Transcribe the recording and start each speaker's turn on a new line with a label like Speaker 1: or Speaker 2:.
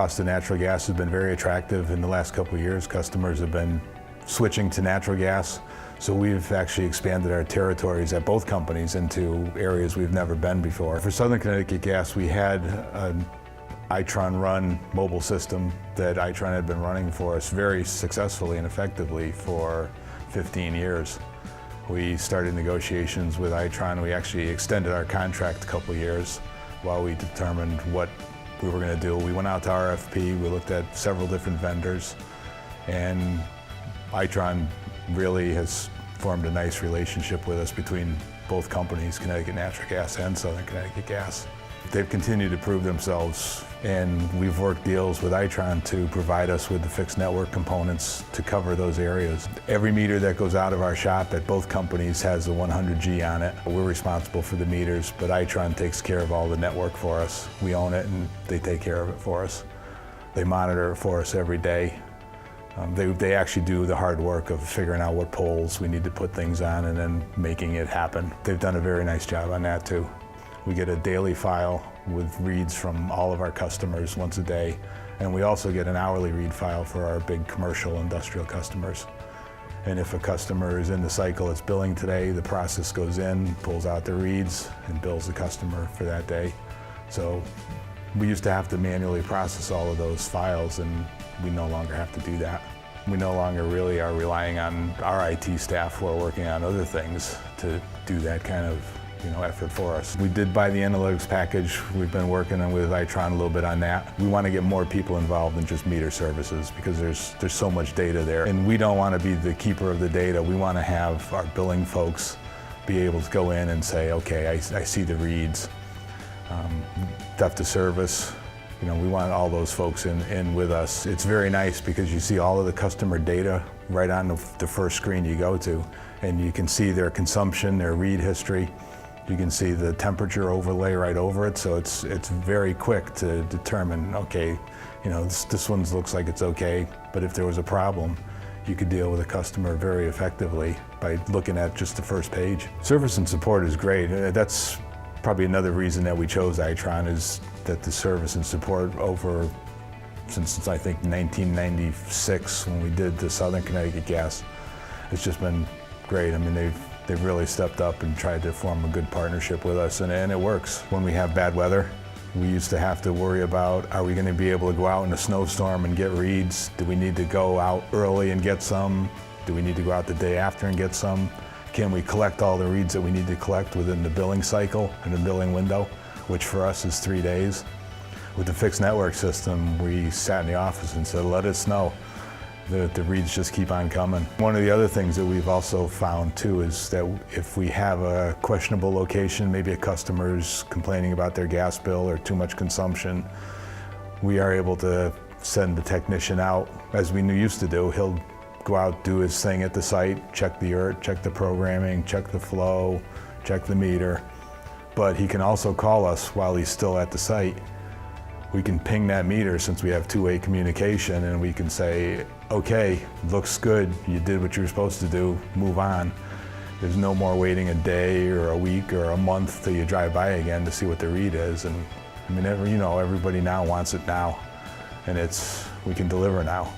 Speaker 1: cost of natural gas has been very attractive in the last couple of years. Customers have been switching to natural gas. So we've actually expanded our territories at both companies into areas we've never been before. For Southern Connecticut Gas, we had an Itron Run mobile system that Itron had been running for us very successfully and effectively for 15 years. We started negotiations with Itron. We actually extended our contract a couple of years while we determined what we were going to do. We went out to RFP, we looked at several different vendors, and Itron really has formed a nice relationship with us between both companies, Connecticut Natural Gas and Southern Connecticut Gas. They've continued to prove themselves, and we've worked deals with Itron to provide us with the fixed network components to cover those areas. Every meter that goes out of our shop at both companies has a 100G on it. We're responsible for the meters, but Itron takes care of all the network for us. We own it and they take care of it for us. They monitor it for us every day. They actually do the hard work of figuring out what poles we need to put things on and then making it happen. They've done a very nice job on that too. We get a daily file with reads from all of our customers once a day, and we also get an hourly read file for our big commercial industrial customers. And if a customer is in the cycle it's billing today, the process goes in, pulls out the reads, and bills the customer for that day. So we used to have to manually process all of those files, and we no longer have to do that. We no longer really are relying on our IT staff who are working on other things to do that kind of effort for us. We did buy the analytics package. We've been working with Itron a little bit on that. We want to get more people involved in just meter services because there's so much data there. And we don't want to be the keeper of the data. We want to have our billing folks be able to go in and say, okay, I see the reads. Theft of service, we want all those folks in with us. It's very nice because you see all of the customer data right on the first screen you go to, and you can see their consumption, their read history. You can see the temperature overlay right over it, so it's very quick to determine, okay, this one looks like it's okay, but if there was a problem, you could deal with a customer very effectively by looking at just the first page. Service and support is great. That's probably another reason that we chose Itron, is that the service and support since I think 1996 when we did the Southern Connecticut Gas, it's just been great. I mean, they've really stepped up and tried to form a good partnership with us, and it works. When we have bad weather, we used to have to worry about, are we going to be able to go out in a snowstorm and get reads? Do we need to go out early and get some? Do we need to go out the day after and get some? Can we collect all the reads that we need to collect within the billing cycle and the billing window, which for us is 3 days? With the fixed network system, we sat in the office and said, let us know. The reads just keep on coming. One of the other things that we've also found too is that if we have a questionable location, maybe a customer's complaining about their gas bill or too much consumption, we are able to send the technician out, as we used to do. He'll go out, do his thing at the site, check the ERT, check the programming, check the flow, check the meter. But he can also call us while he's still at the site. We can ping that meter since we have two-way communication, and we can say, okay, looks good, you did what you were supposed to do, move on. There's no more waiting a day or a week or a month till you drive by again to see what the read is. And I mean, everybody now wants it now, and we can deliver now.